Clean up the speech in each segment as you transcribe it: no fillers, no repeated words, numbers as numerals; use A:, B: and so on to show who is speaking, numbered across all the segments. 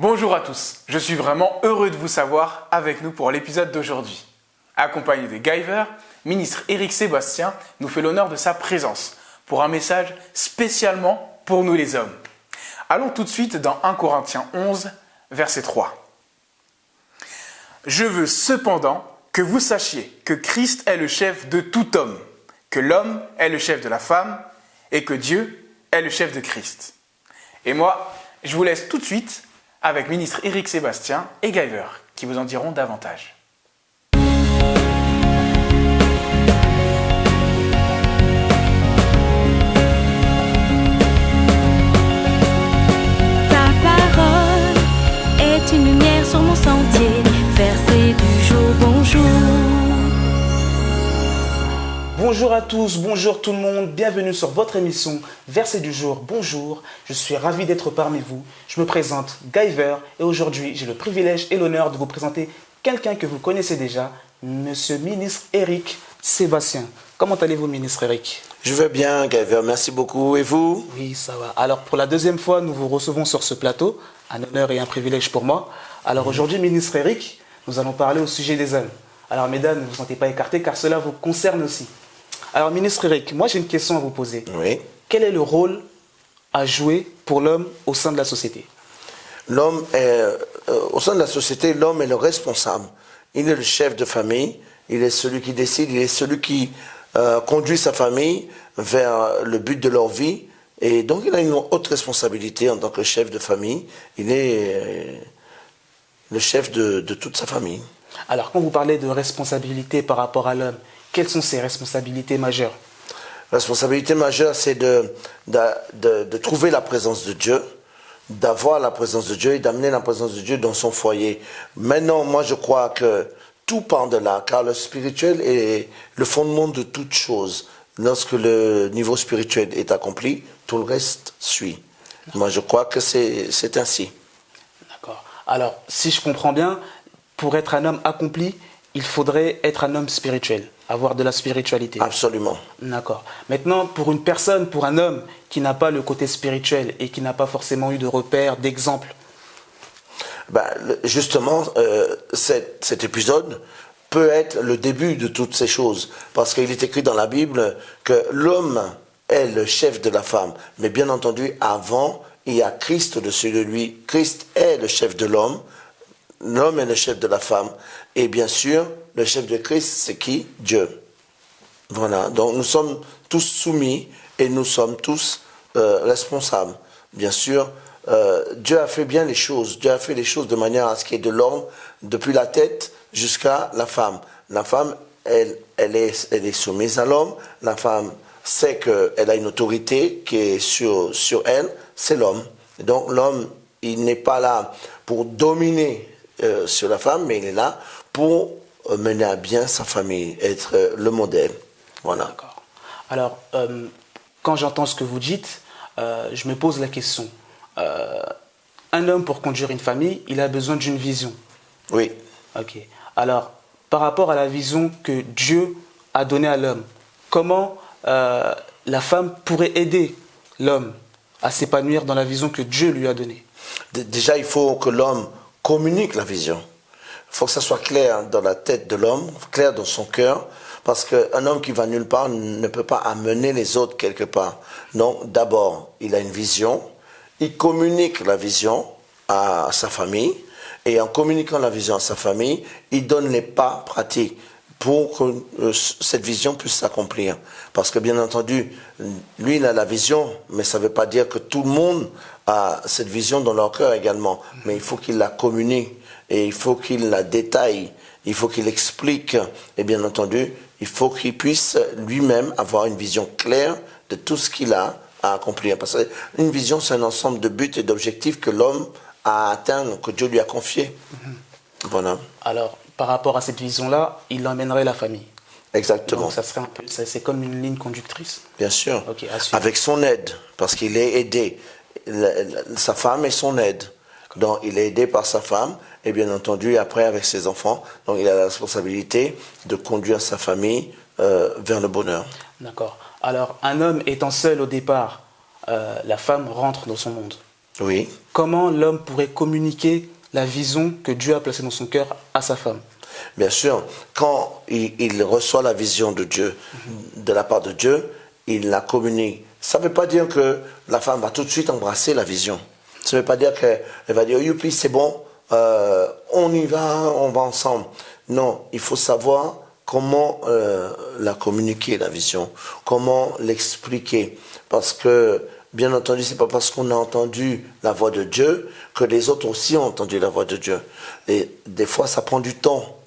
A: Bonjour à tous, je suis vraiment heureux de vous savoir avec nous pour l'épisode d'aujourd'hui. Accompagné de Guyver, ministre Éric Sébastien nous fait l'honneur de sa présence pour un message spécialement pour nous les hommes. Allons tout de suite dans 1 Corinthiens 11, verset 3. Je veux cependant que vous sachiez que Christ est le chef de tout homme, que l'homme est le chef de la femme et que Dieu est le chef de Christ. Et moi, je vous laisse tout de suite avec ministre Éric Sébastien et Guyver qui vous en diront davantage.
B: Ta parole est une lumière sur mon sentier, verset du jour, bonjour.
C: Bonjour à tous, bonjour tout le monde, bienvenue sur votre émission Verset du jour, bonjour. Je suis ravi d'être parmi vous. Je me présente Guyver et aujourd'hui j'ai le privilège et l'honneur de vous présenter quelqu'un que vous connaissez déjà, Monsieur ministre Éric Sébastien. Comment allez-vous, ministre Éric?
D: Je vais bien, Guyver, merci beaucoup. Et vous?
C: Oui, ça va. Alors pour la deuxième fois, nous vous recevons sur ce plateau, un honneur et un privilège pour moi. Alors aujourd'hui, ministre Éric, nous allons parler au sujet des hommes. Alors mesdames, ne vous sentez pas écartées car cela vous concerne aussi. Alors, ministre Éric, moi j'ai une question à vous poser.
D: Oui.
C: Quel est le rôle à jouer pour l'homme au sein de la société?
D: L'homme est, au sein de la société, l'homme est le responsable. Il est le chef de famille, il est celui qui décide, il est celui qui conduit sa famille vers le but de leur vie. Et donc, il a une haute responsabilité en tant que chef de famille. Il est le chef de toute sa famille.
C: Alors, quand vous parlez de responsabilité par rapport à l'homme, quelles sont ses responsabilités majeures?
D: La responsabilité majeure, c'est de trouver la présence de Dieu, d'avoir la présence de Dieu et d'amener la présence de Dieu dans son foyer. Maintenant, moi, je crois que tout part de là, car le spirituel est le fondement de toute chose. Lorsque le niveau spirituel est accompli, tout le reste suit. Moi, je crois que c'est ainsi.
C: D'accord. Alors, si je comprends bien, pour être un homme accompli, il faudrait être un homme spirituel, avoir de la spiritualité.
D: Absolument.
C: D'accord. Maintenant, pour une personne, pour un homme qui n'a pas le côté spirituel et qui n'a pas forcément eu de repères, d'exemples.
D: Justement, cet épisode peut être le début de toutes ces choses. Parce qu'il est écrit dans la Bible que l'homme est le chef de la femme. Mais bien entendu, avant, il y a Christ au-dessus de lui. Christ est le chef de l'homme. L'homme est le chef de la femme. Et bien sûr, le chef de Christ, c'est qui? Dieu. Voilà. Donc nous sommes tous soumis et nous sommes tous responsables. Bien sûr, Dieu a fait bien les choses. Dieu a fait les choses de manière à ce qu'il y ait de l'ordre depuis la tête jusqu'à la femme. La femme, elle est soumise à l'homme. La femme sait qu'elle a une autorité qui est sur elle. C'est l'homme. Et donc l'homme, il n'est pas là pour dominer sur la femme, mais il est là pour mener à bien sa famille, être le modèle. Voilà.
C: D'accord. Alors, quand j'entends ce que vous dites, je me pose la question. Un homme, pour conduire une famille, il a besoin d'une vision.
D: Oui.
C: Ok. Alors, par rapport à la vision que Dieu a donnée à l'homme, comment la femme pourrait aider l'homme à s'épanouir dans la vision que Dieu lui a donnée?
D: Déjà, il faut que l'homme communique la vision. Il faut que ça soit clair dans la tête de l'homme, clair dans son cœur, parce qu'un homme qui va nulle part ne peut pas amener les autres quelque part. Donc, d'abord, il a une vision, il communique la vision à sa famille, et en communiquant la vision à sa famille, il donne les pas pratiques pour que cette vision puisse s'accomplir. Parce que bien entendu, lui, il a la vision, mais ça ne veut pas dire que tout le monde a cette vision dans leur cœur également. Mais il faut qu'il la communique, et il faut qu'il la détaille, il faut qu'il explique, et bien entendu, il faut qu'il puisse lui-même avoir une vision claire de tout ce qu'il a à accomplir. Parce qu'une vision, c'est un ensemble de buts et d'objectifs que l'homme a à atteindre, que Dieu lui a confiés. Voilà.
C: Alors, par rapport à cette vision-là, il emmènerait la famille.
D: Exactement.
C: Donc, ça serait un peu, c'est comme une ligne conductrice.
D: Bien sûr.
C: Ok, à suivre.
D: Avec son aide, parce qu'il est aidé. Sa femme est son aide. Donc, il est aidé par sa femme, et bien entendu, après, avec ses enfants. Donc, il a la responsabilité de conduire sa famille vers le bonheur.
C: D'accord. Alors, un homme étant seul au départ, la femme rentre dans son monde.
D: Oui.
C: comment l'homme pourrait communiquer la vision que Dieu a placée dans son cœur à sa femme?
D: Bien sûr, quand il reçoit la vision de Dieu, de la part de Dieu, il la communique. Ça ne veut pas dire que la femme va tout de suite embrasser la vision. Ça ne veut pas dire qu'elle va dire, youpi, c'est bon, on y va, on va ensemble. Non, il faut savoir comment la communiquer, la vision, comment l'expliquer. Parce que, bien entendu, c'est pas parce qu'on a entendu la voix de Dieu que les autres aussi ont entendu la voix de Dieu. Et des fois, ça prend du temps.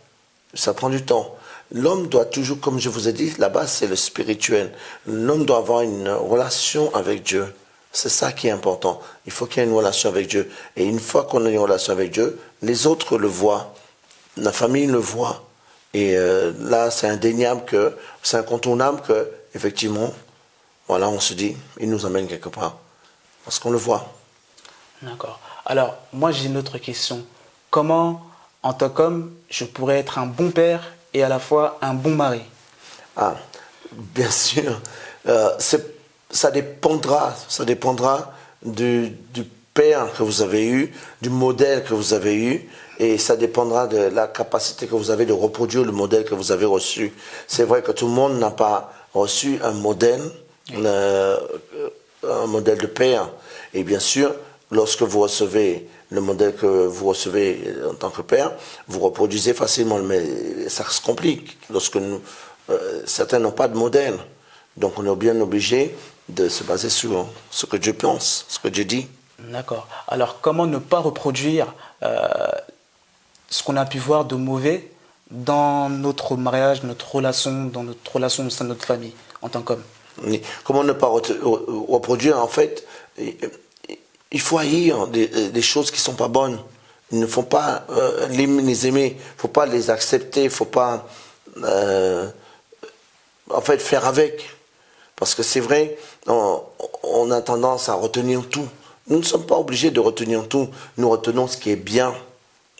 D: Ça prend du temps. L'homme doit toujours, comme je vous ai dit, la base c'est le spirituel. L'homme doit avoir une relation avec Dieu. C'est ça qui est important. Il faut qu'il y ait une relation avec Dieu. Et une fois qu'on a une relation avec Dieu, les autres le voient. La famille le voit. Et là, c'est indéniable que, c'est incontournable que, effectivement, voilà, on se dit, il nous emmène quelque part. Parce qu'on le voit.
C: D'accord. Alors, moi j'ai une autre question. Comment, en tant qu'homme, je pourrais être un bon père et à la fois un bon mari?
D: Ah, bien sûr. Ça dépendra du père que vous avez eu, du modèle que vous avez eu, et ça dépendra de la capacité que vous avez de reproduire le modèle que vous avez reçu. C'est vrai que tout le monde n'a pas reçu un modèle de père. Et bien sûr, lorsque vous recevez le modèle que vous recevez en tant que père, vous reproduisez facilement, mais ça se complique lorsque certains n'ont pas de modèle. Donc on est bien obligé de se baser sur ce que Dieu pense, ce que Dieu dit.
C: D'accord. Alors, comment ne pas reproduire ce qu'on a pu voir de mauvais dans notre mariage, dans notre relation au sein de notre famille, en tant qu'homme?
D: Comment ne pas reproduire, en fait, il faut haïr des choses qui ne sont pas bonnes. Il ne faut pas les aimer, il ne faut pas les accepter, il ne faut pas en fait faire avec. Parce que c'est vrai, on a tendance à retenir tout. Nous ne sommes pas obligés de retenir tout. Nous retenons ce qui est bien.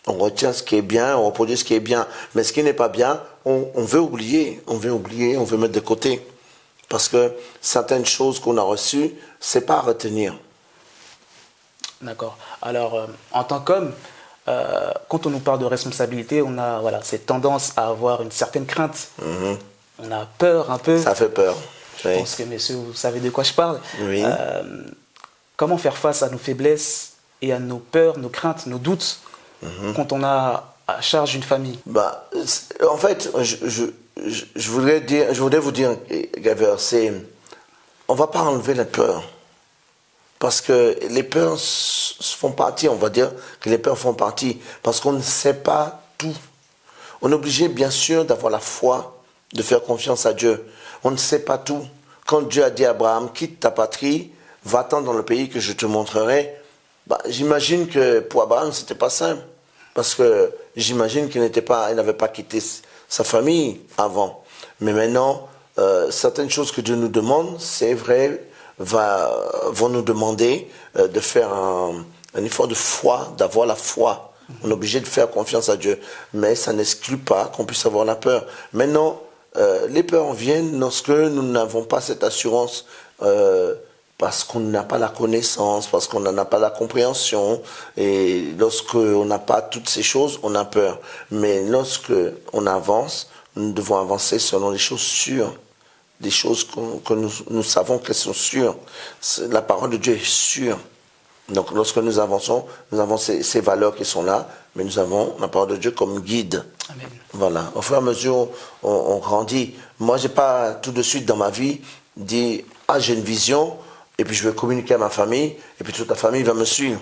D: On retient ce qui est bien, on reproduit ce qui est bien. Mais ce qui n'est pas bien, on veut oublier, on veut mettre de côté. Parce que certaines choses qu'on a reçues, c'est pas à retenir.
C: D'accord. Alors, en tant qu'homme, quand on nous parle de responsabilité, on a cette tendance à avoir une certaine crainte.
D: Mm-hmm.
C: On a peur un peu.
D: Ça fait peur.
C: Je pense que, messieurs, vous savez de quoi je parle.
D: Oui.
C: Comment faire face à nos faiblesses et à nos peurs, nos craintes, nos doutes quand on a à charge une famille?
D: En fait, je voudrais vous dire, Gaver, on ne va pas enlever la peur. Parce que les peurs font partie, on va dire que les peurs font partie. Parce qu'on ne sait pas tout. On est obligé, bien sûr, d'avoir la foi, de faire confiance à Dieu. On ne sait pas tout. Quand Dieu a dit à Abraham, quitte ta patrie, va-t'en dans le pays que je te montrerai, j'imagine que pour Abraham, c'était pas simple. Parce que j'imagine qu'il n'avait pas quitté sa famille avant. Mais maintenant, certaines choses que Dieu nous demande, c'est vrai, vont nous demander de faire un effort de foi, d'avoir la foi. On est obligé de faire confiance à Dieu. Mais ça n'exclut pas qu'on puisse avoir la peur. Maintenant, les peurs viennent lorsque nous n'avons pas cette assurance, parce qu'on n'a pas la connaissance, parce qu'on n'en a pas la compréhension. Et lorsqu'on n'a pas toutes ces choses, on a peur. Mais lorsque on avance, nous devons avancer selon les choses sûres. Des choses que nous savons qu'elles sont sûres. La parole de Dieu est sûre. Donc lorsque nous avançons, nous avons ces valeurs qui sont là, mais nous avons la parole de Dieu comme guide.
C: Amen.
D: Voilà. Au fur et à mesure, on grandit. Moi, j'ai pas tout de suite dans ma vie dit, j'ai une vision, et puis je vais communiquer à ma famille, et puis toute la famille va me suivre.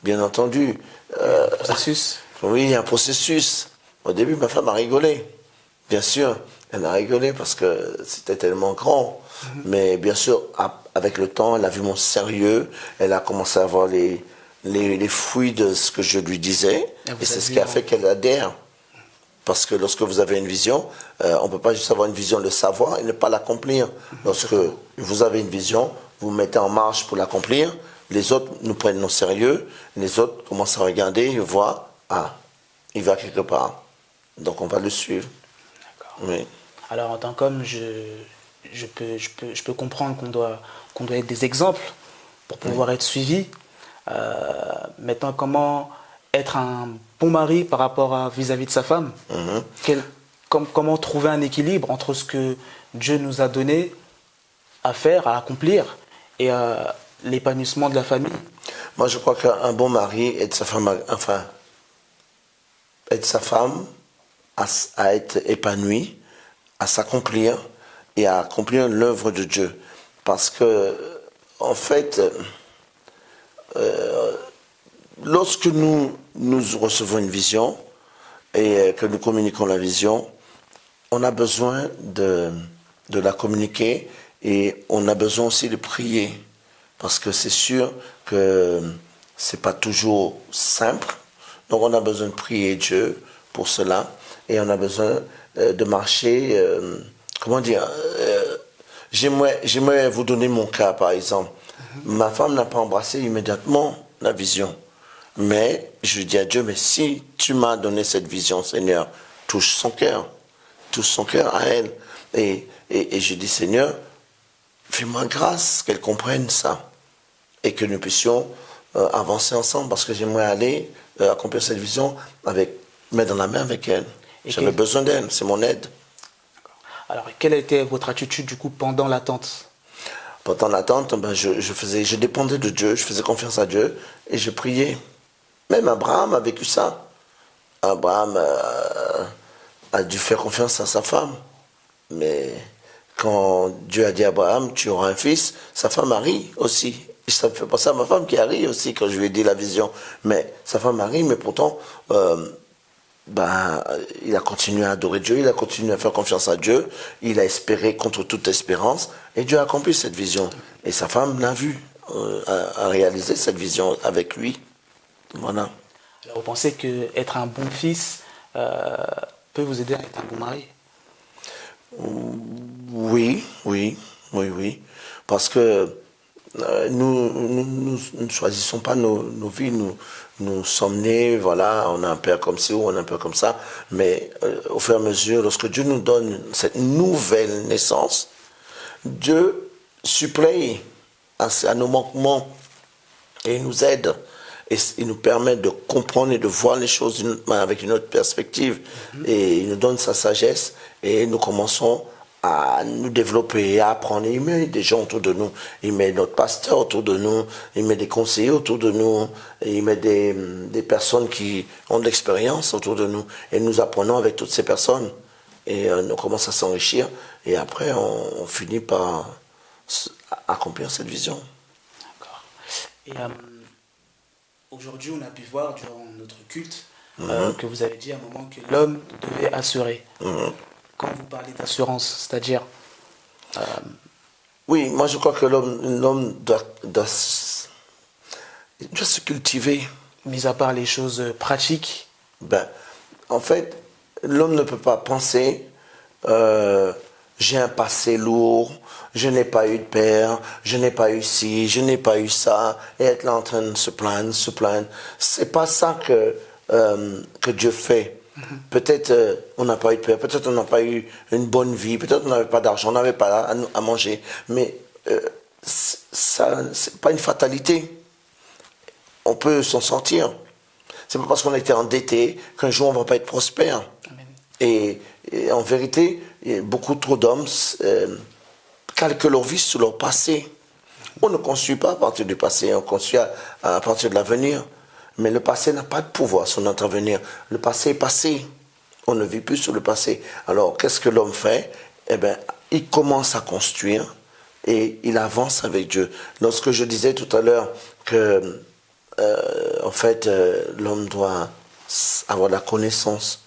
D: Bien entendu.
C: Un processus.
D: Oui, il y a un processus. Au début, ma femme a rigolé. Bien sûr, elle a rigolé parce que c'était tellement grand. Mais bien sûr, avec le temps, elle a vu mon sérieux. Elle a commencé à voir les fruits de ce que je lui disais. Et c'est ce qui a fait qu'elle adhère. Parce que lorsque vous avez une vision, on ne peut pas juste avoir une vision, le savoir et ne pas l'accomplir. Lorsque vous avez une vision, vous vous mettez en marche pour l'accomplir. Les autres nous prennent au sérieux. Les autres commencent à regarder et voient, il va quelque part. Donc on va le suivre. Oui.
C: Alors en tant qu'homme, je peux comprendre qu'on doit être des exemples pour pouvoir être suivi. Maintenant, comment être un bon mari par rapport à vis-à-vis de sa femme? Comment trouver un équilibre entre ce que Dieu nous a donné à faire, à accomplir, et l'épanouissement de la famille?
D: Moi, je crois qu'un bon mari aide sa femme, à être épanouie, à s'accomplir et à accomplir l'œuvre de Dieu. Parce que, en fait, lorsque nous recevons une vision et que nous communiquons la vision, on a besoin de la communiquer et on a besoin aussi de prier. Parce que c'est sûr que c'est pas toujours simple. Donc on a besoin de prier Dieu pour cela. Et on a besoin de marcher, j'aimerais vous donner mon cas par exemple. Ma femme n'a pas embrassé immédiatement la vision. Mais je dis à Dieu, mais si tu m'as donné cette vision, Seigneur, touche son cœur à elle. Et je dis, Seigneur, fais-moi grâce qu'elle comprenne ça et que nous puissions avancer ensemble parce que j'aimerais aller accomplir cette vision main dans la main avec elle. J'avais besoin d'elle, c'est mon aide.
C: Alors, quelle était votre attitude du coup pendant l'attente?
D: Pendant l'attente, je dépendais de Dieu, je faisais confiance à Dieu et je priais. Même Abraham a vécu ça. Abraham a dû faire confiance à sa femme. Mais quand Dieu a dit à Abraham, tu auras un fils, sa femme a ri aussi. Et ça me fait penser à ma femme qui a ri aussi quand je lui ai dit la vision. Mais sa femme a ri, mais pourtant, il a continué à adorer Dieu, il a continué à faire confiance à Dieu, il a espéré contre toute espérance, et Dieu a accompli cette vision. Et sa femme l'a vu, a réalisé cette vision avec lui. Voilà.
C: Alors, vous pensez qu'être un bon fils peut vous aider à être un bon mari?
D: Oui. Parce que nous ne choisissons pas nos vies, nous sommes nés, voilà, on a un père comme ci ou on a un père comme ça, mais au fur et à mesure, lorsque Dieu nous donne cette nouvelle naissance, Dieu supplée à nos manquements et il nous aide. Et il nous permet de comprendre et de voir les choses avec une autre perspective. Et il nous donne sa sagesse et nous commençons à nous développer, à apprendre. Il met des gens autour de nous. Il met notre pasteur autour de nous. Il met des conseillers autour de nous. Et il met des personnes qui ont de l'expérience autour de nous. Et nous apprenons avec toutes ces personnes. Et on commence à s'enrichir. Et après, on finit par accomplir cette vision.
C: D'accord. Et aujourd'hui, on a pu voir durant notre culte que vous avez dit à un moment que l'homme devait assurer. Quand vous parlez d'assurance, c'est-à-dire
D: Oui, moi je crois que l'homme doit se cultiver.
C: mis à part les choses pratiques,
D: En fait, l'homme ne peut pas penser j'ai un passé lourd, je n'ai pas eu de père, je n'ai pas eu ci, je n'ai pas eu ça, et être là en train de se plaindre. C'est pas ça que Dieu fait. Peut-être on n'a pas eu de père, peut-être on n'a pas eu une bonne vie, peut-être on n'avait pas d'argent, on n'avait pas à manger, mais ça, c'est pas une fatalité. On peut s'en sortir. C'est pas parce qu'on a été endetté qu'un jour on va pas être prospère.
C: Amen.
D: Et en vérité, beaucoup trop d'hommes calquent leur vie sur leur passé. On ne construit pas à partir du passé, on construit à partir de l'avenir. Mais le passé n'a pas de pouvoir sur notre avenir. Le passé est passé. On ne vit plus sur le passé. Alors, qu'est-ce que l'homme fait? Il commence à construire et il avance avec Dieu. Lorsque je disais tout à l'heure que, l'homme doit avoir la connaissance,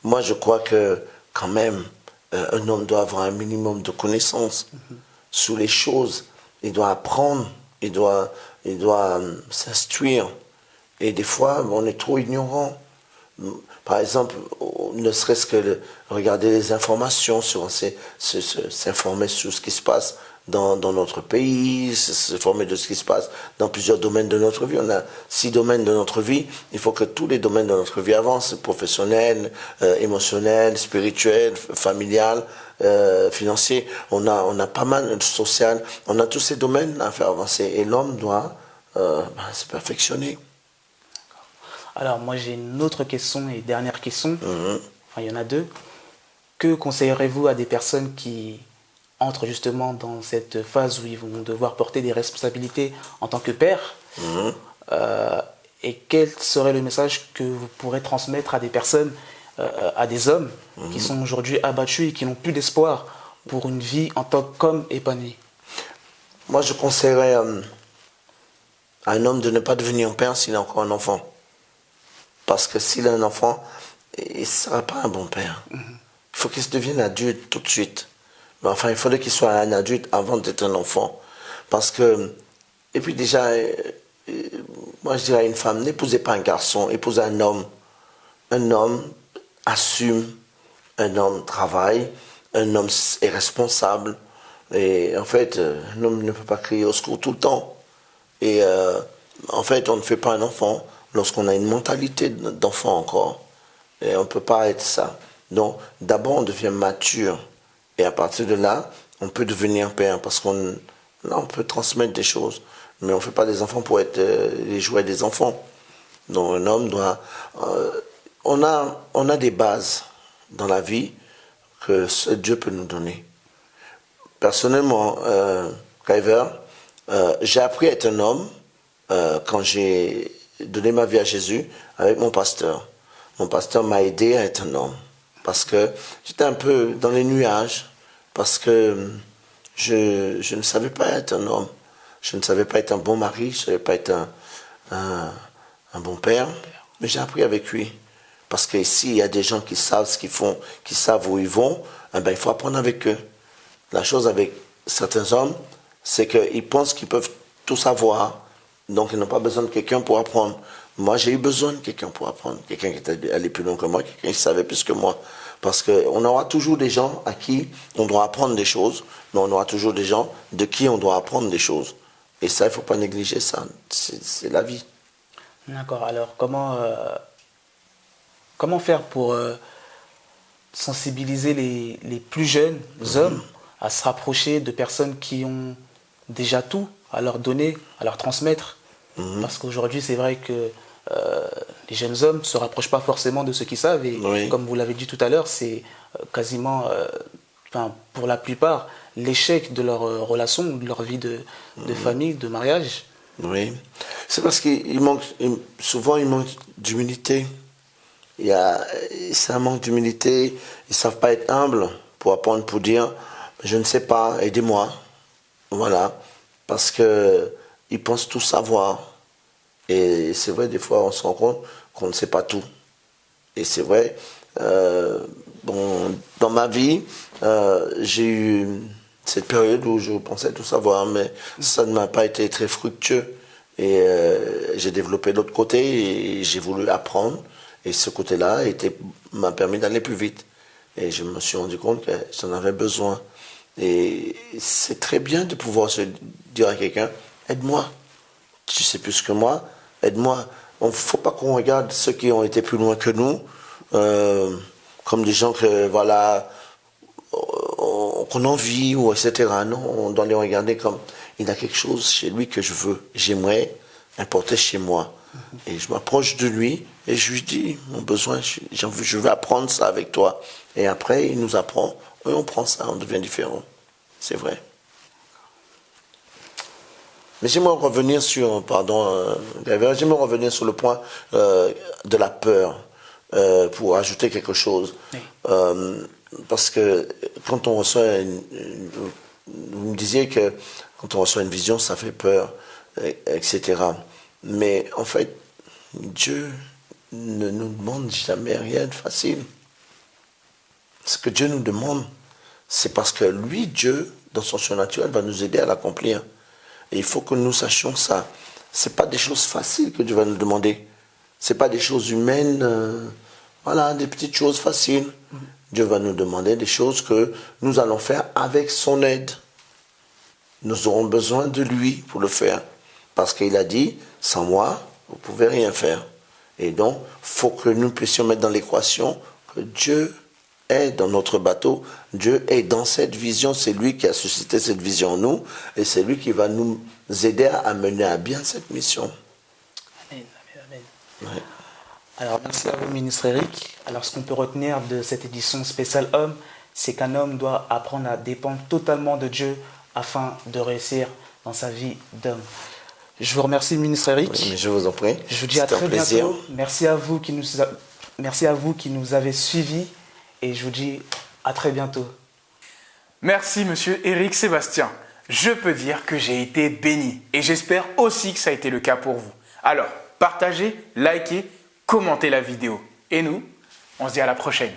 D: moi, je crois que, quand même, un homme doit avoir un minimum de connaissances sur les choses. Il doit apprendre, il doit s'instruire. Et des fois, on est trop ignorant. Par exemple, ne serait-ce que regarder les informations, s'informer sur ce qui se passe dans notre pays, s'informer de ce qui se passe dans plusieurs domaines de notre vie. On a 6 domaines de notre vie. Il faut que tous les domaines de notre vie avancent, professionnel, émotionnel, spirituel, familial, financier. On a pas mal de social. On a tous ces domaines à faire avancer. Et l'homme doit c'est perfectionné.
C: Alors moi j'ai une autre question et dernière question. Enfin il y en a deux. Que conseillerez-vous à des personnes qui entrent justement dans cette phase où ils vont devoir porter des responsabilités en tant que père et quel serait le message que vous pourrez transmettre à des personnes, à des hommes qui sont aujourd'hui abattus et qui n'ont plus d'espoir pour une vie en tant qu'homme épanoui?
D: Moi, je conseillerais à un homme de ne pas devenir père s'il a encore un enfant. Parce que s'il a un enfant, il ne sera pas un bon père. Il faut qu'il se devienne adulte tout de suite. Mais enfin, il faudrait qu'il soit un adulte avant d'être un enfant. Parce que, et puis déjà, moi je dirais à une femme, n'épousez pas un garçon, épousez un homme. Un homme assume, un homme travaille, un homme est responsable. Et en fait, un homme ne peut pas crier au secours tout le temps. Et en fait, on ne fait pas un enfant lorsqu'on a une mentalité d'enfant encore. Et on ne peut pas être ça. Donc, d'abord, on devient mature. Et à partir de là, on peut devenir père. Parce qu'on là, on peut transmettre des choses. Mais on ne fait pas des enfants pour être les jouets des enfants. Donc, un homme doit... on a des bases dans la vie que seul Dieu peut nous donner. Personnellement, Kyver, j'ai appris à être un homme quand j'ai donné ma vie à Jésus avec mon pasteur. Mon pasteur m'a aidé à être un homme parce que j'étais un peu dans les nuages, parce que je ne savais pas être un homme, je ne savais pas être un bon mari, je ne savais pas être un bon père, mais j'ai appris avec lui. Parce qu'ici, il y a des gens qui savent ce qu'ils font, qui savent où ils vont, eh ben, il faut apprendre avec eux. La chose avec certains hommes, c'est qu'ils pensent qu'ils peuvent tout savoir, donc ils n'ont pas besoin de quelqu'un pour apprendre. Moi, j'ai eu besoin de quelqu'un pour apprendre, quelqu'un qui était allé plus loin que moi, quelqu'un qui savait plus que moi. Parce qu'on aura toujours des gens à qui on doit apprendre des choses, mais on aura toujours des gens de qui on doit apprendre des choses. Et ça, il ne faut pas négliger ça, c'est la vie.
C: D'accord, alors comment faire pour sensibiliser les plus jeunes hommes à se rapprocher de personnes qui ont déjà tout à leur donner, à leur transmettre? Parce qu'aujourd'hui, c'est vrai que les jeunes hommes ne se rapprochent pas forcément de ceux qui savent. Et comme vous l'avez dit tout à l'heure, c'est quasiment, pour la plupart, l'échec de leur relation, de leur vie de famille, de mariage.
D: Oui, c'est parce qu'il manque, souvent il manque d'humilité. C'est un manque d'humilité, ils ne savent pas être humbles pour apprendre, pour dire je ne sais pas, aidez-moi. Voilà, parce qu'ils pensent tout savoir. Et c'est vrai, des fois on se rend compte qu'on ne sait pas tout. Et c'est vrai, dans ma vie, j'ai eu cette période où je pensais tout savoir, mais ça ne m'a pas été très fructueux. Et j'ai développé l'autre côté et j'ai voulu apprendre. Et ce côté-là m'a permis d'aller plus vite. Et je me suis rendu compte que j'en avais besoin. Et c'est très bien de pouvoir se dire à quelqu'un, aide-moi. Tu sais plus que moi, aide-moi. Il ne faut pas qu'on regarde ceux qui ont été plus loin que nous comme des gens que, voilà, qu'on envie, ou etc. Non, on doit les regarder comme, il a quelque chose chez lui que j'aimerais importer chez moi. Et je m'approche de lui et je lui dis mon besoin, je veux apprendre ça avec toi. Et après, il nous apprend, et on prend ça, on devient différent. C'est vrai. Mais j'aimerais revenir sur, j'aimerais revenir sur le point de la peur, pour ajouter quelque chose. Oui. Parce que quand on reçoit vous me disiez que quand on reçoit une vision, ça fait peur, etc. Mais en fait, Dieu ne nous demande jamais rien de facile. Ce que Dieu nous demande, c'est parce que lui, Dieu, dans son surnaturel, va nous aider à l'accomplir. Et il faut que nous sachions ça. Ce n'est pas des choses faciles que Dieu va nous demander. Ce n'est pas des choses humaines, voilà, des petites choses faciles. Dieu va nous demander des choses que nous allons faire avec son aide. Nous aurons besoin de lui pour le faire. Parce qu'il a dit, sans moi, vous ne pouvez rien faire. Et donc, il faut que nous puissions mettre dans l'équation que Dieu est dans notre bateau, Dieu est dans cette vision, c'est lui qui a suscité cette vision en nous, et c'est lui qui va nous aider à mener à bien cette mission.
C: Amen, amen, amen.
D: Ouais.
C: Alors, merci à vous, ministre Eric. Alors, ce qu'on peut retenir de cette édition spéciale homme, c'est qu'un homme doit apprendre à dépendre totalement de Dieu afin de réussir dans sa vie d'homme. Je vous remercie, ministre Eric.
D: Oui, mais je vous en prie.
C: Je vous dis à
D: C'était un
C: très
D: plaisir.
C: bientôt. Merci à vous qui nous avez suivis et je vous dis à très bientôt.
A: Merci monsieur Éric Sébastien. Je peux dire que j'ai été béni et j'espère aussi que ça a été le cas pour vous. Alors, partagez, likez, commentez la vidéo. Et nous, on se dit à la prochaine.